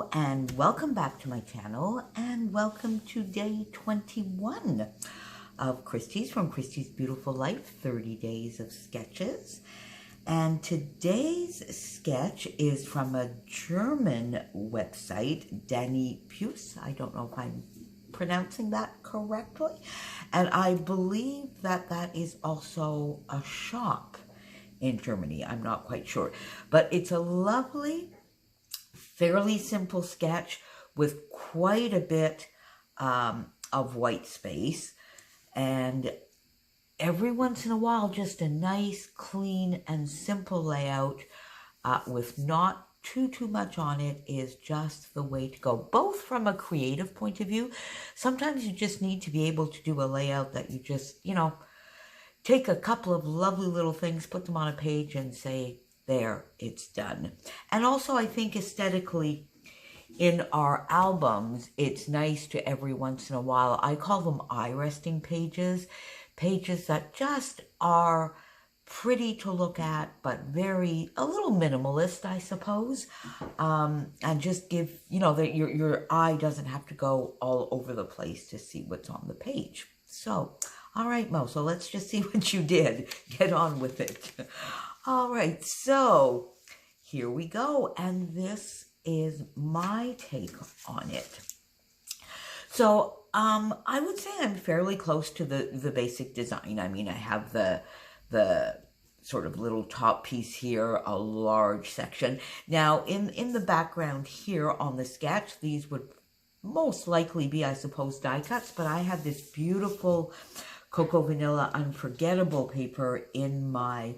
Hello and welcome back to my channel, and welcome to day 21 of Christy's from Christy's Beautiful Life 30 Days of Sketches. And today's sketch is from a German website, Danny Puce. I don't know if I'm pronouncing that correctly. And I believe that that is also a shop in Germany. I'm not quite sure. But it's a lovely, fairly simple sketch with quite a bit of white space, and every once in a while just a nice, clean and simple layout with not too much on it is just the way to go, both from a creative point of view. Sometimes you just need to be able to do a layout that you just, take a couple of lovely little things, put them on a page and say, there, it's done. And also, I think aesthetically, in our albums, it's nice to every once in a while, I call them eye resting pages, pages that just are pretty to look at, but a little minimalist, I suppose, and just give, that your eye doesn't have to go all over the place to see what's on the page. So, all right, Mo, so let's just see what you did. Get on with it. All right, so here we go, and this is my take on it. So I would say I'm fairly close to the basic design. I mean, I have the sort of little top piece here, a large section. Now, in the background here on the sketch, these would most likely be, I suppose, die cuts, but I have this beautiful Cocoa Vanilla Unforgettable paper in my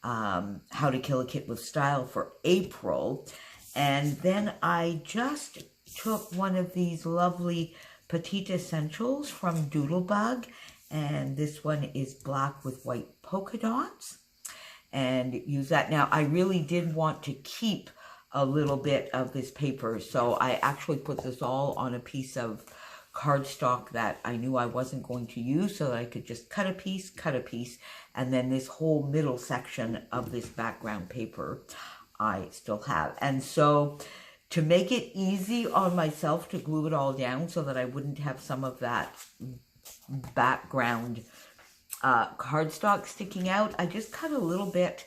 How to Kill a Kit with Style for April. And then I just took one of these lovely Petite Essentials from Doodlebug. And this one is black with white polka dots. And use that. Now, I really did want to keep a little bit of this paper. So I actually put this all on a piece of cardstock that I knew I wasn't going to use, so that I could just cut a piece, and then this whole middle section of this background paper I still have. And so to make it easy on myself to glue it all down so that I wouldn't have some of that background cardstock sticking out, I just cut a little bit,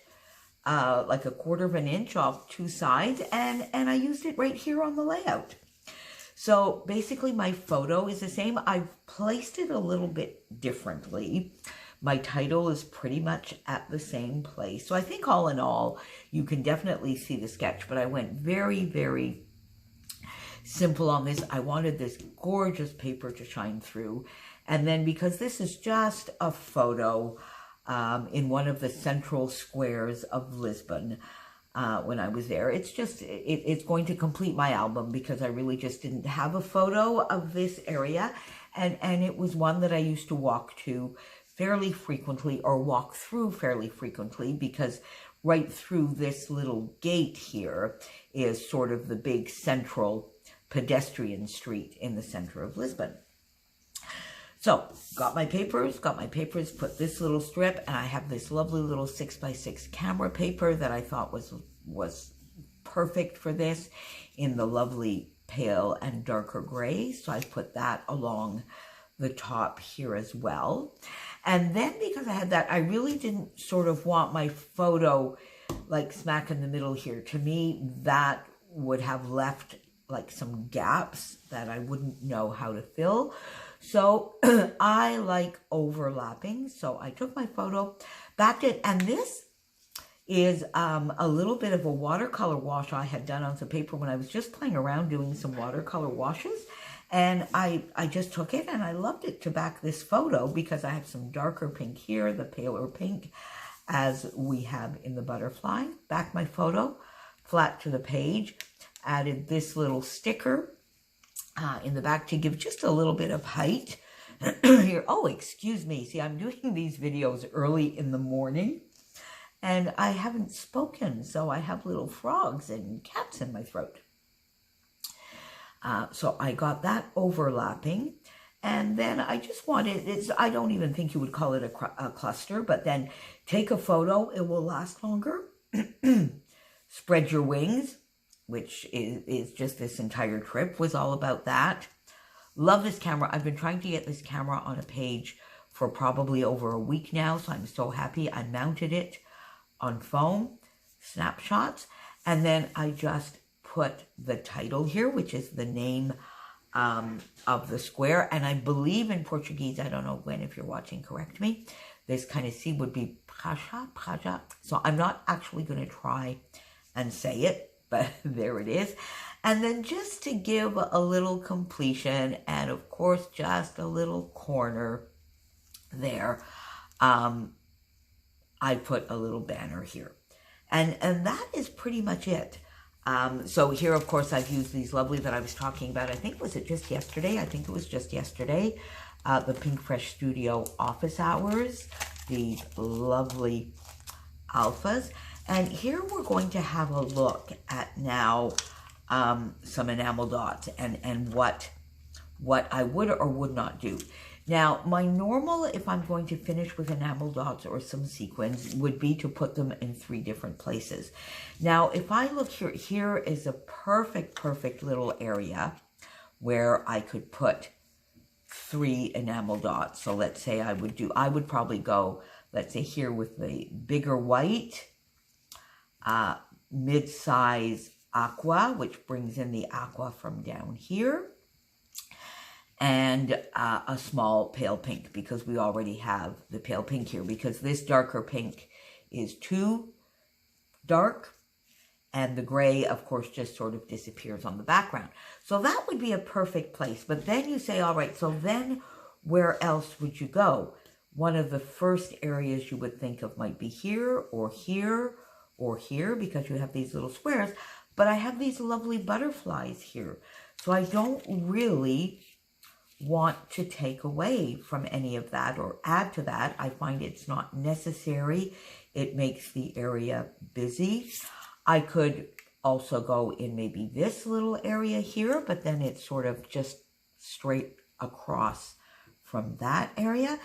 like 1/4 of an inch off two sides, and I used it right here on the layout. So basically my photo is the same. I've placed it a little bit differently. My title is pretty much at the same place. So I think all in all, you can definitely see the sketch, but I went very, very simple on this. I wanted this gorgeous paper to shine through. And then because this is just a photo in one of the central squares of Lisbon, when I was there, it's just, it's going to complete my album because I really just didn't have a photo of this area. And it was one that I used to walk to fairly frequently, or walk through fairly frequently, because right through this little gate here is sort of the big central pedestrian street in the center of Lisbon. So, got my papers, put this little strip, and I have this lovely little 6x6 camera paper that I thought was perfect for this in the lovely pale and darker gray. So I put that along the top here as well. And then because I had that, I really didn't sort of want my photo like smack in the middle here. To me, that would have left like some gaps that I wouldn't know how to fill. So I like overlapping. So I took my photo, backed it, and this is a little bit of a watercolor wash I had done on some paper when I was just playing around doing some watercolor washes. And I just took it, and I loved it to back this photo because I have some darker pink here, the paler pink, as we have in the butterfly. Back my photo, flat to the page, added this little sticker in the back to give just a little bit of height here. Oh, excuse me. See, I'm doing these videos early in the morning, and I haven't spoken, so I have little frogs and cats in my throat. So I got that overlapping, and then I just wanted, I don't even think you would call it a cluster, but then take a photo, it will last longer. Spread your wings, which is just this entire trip was all about that. Love this camera. I've been trying to get this camera on a page for probably over a week now, so I'm so happy. I mounted it on foam, snapshots, and then I just put the title here, which is the name of the square, and I believe in Portuguese, I don't know, Gwen, if you're watching, correct me, this kind of C would be praja, so I'm not actually going to try and say it, but there it is. And then just to give a little completion, and of course just a little corner there, I put a little banner here, and that is pretty much it. So here, of course, I've used these lovely that I was talking about. I think, was it just yesterday? I think it was just yesterday. The Pink Fresh Studio office hours, these lovely alphas. And here we're going to have a look at now some enamel dots and what I would or would not do. Now, my normal, if I'm going to finish with enamel dots or some sequins, would be to put them in 3 different places. Now, if I look here, here is a perfect little area where I could put 3 enamel dots. So let's say I would probably go, let's say here with the bigger white, mid-size aqua, which brings in the aqua from down here, and a small pale pink, because we already have the pale pink here, because this darker pink is too dark, and the gray, of course, just sort of disappears on the background. So that would be a perfect place. But then you say, all right, so then where else would you go? One of the first areas you would think of might be here, or here, or here, because you have these little squares. But I have these lovely butterflies here. So I don't really want to take away from any of that or add to that. I find it's not necessary. It makes the area busy. I could also go in maybe this little area here, but then it's sort of just straight across from that area.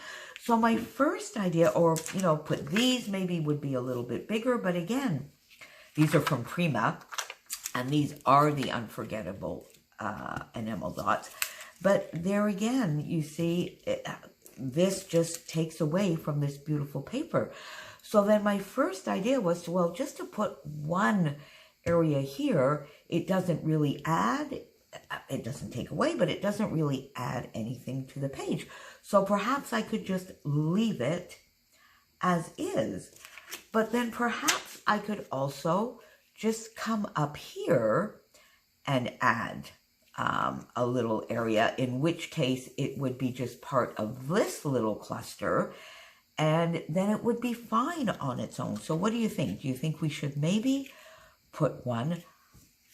So my first idea, or, you know, put these maybe would be a little bit bigger, but again, these are from Prima, and these are the unforgettable enamel dots. But there again, you see, this just takes away from this beautiful paper. So then my first idea was to, well, just to put one area here, it doesn't really add, it doesn't take away, but it doesn't really add anything to the page. So perhaps I could just leave it as is. But then perhaps I could also just come up here and add a little area, in which case it would be just part of this little cluster, and then it would be fine on its own. So what do you think? Do you think we should maybe put one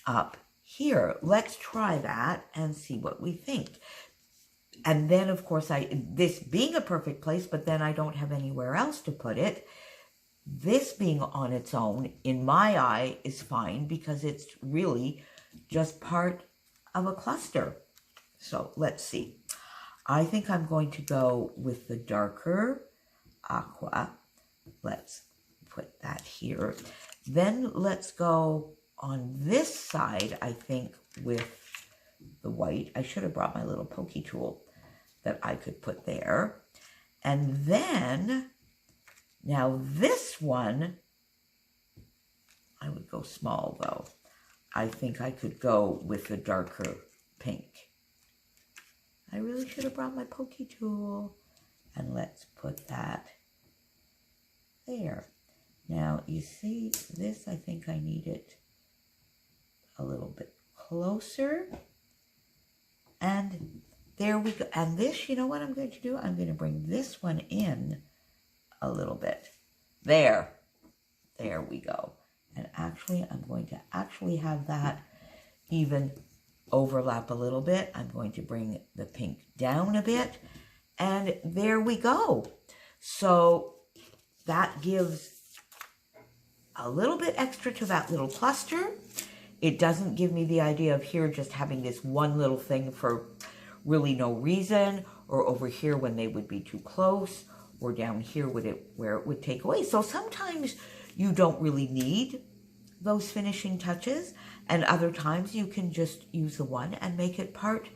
up here? Let's try that and see what we think. And then, of course, this being a perfect place, but then I don't have anywhere else to put it. This being on its own, in my eye, is fine, because it's really just part of a cluster. So let's see. I think I'm going to go with the darker aqua. Let's put that here. Then let's go on this side, I think, with the white. I should have brought my little pokey tool that I could put there. And then, now this one, I would go small though. I think I could go with the darker pink. I really should have brought my pokey tool. And let's put that there. Now, you see, this, I think I need it a little bit closer. And there we go. And this, you know what I'm going to do? I'm going to bring this one in a little bit. There. There we go. And actually, I'm going to actually have that even overlap a little bit. I'm going to bring the pink down a bit. And there we go. So that gives a little bit extra to that little cluster. It doesn't give me the idea of here just having this one little thing for really no reason, or over here when they would be too close, or down here where it would take away. So sometimes you don't really need those finishing touches, And other times you can just use the one and make it part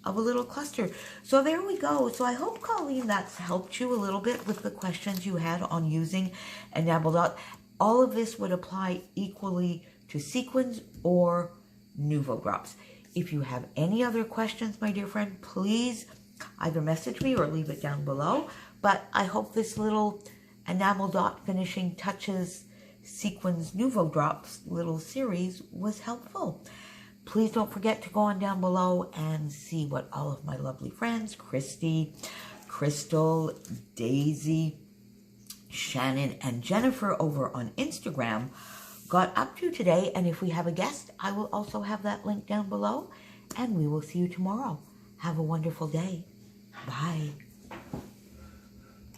of a little cluster. So there we go. So I hope, Colleen, that's helped you a little bit with the questions you had on using enamel dot. All of this would apply equally to sequins or Nuvo drops. If you have any other questions, my dear friend, please either message me or leave it down below. But I hope this little enamel dot finishing touches sequins Nuvo drops little series was helpful. Please don't forget to go on down below and see what all of my lovely friends, Christy, Crystal, Daisy, Shannon, and Jennifer over on Instagram got up to today. And if we have a guest, I will also have that link down below. And we will see you tomorrow. Have a wonderful day. Bye.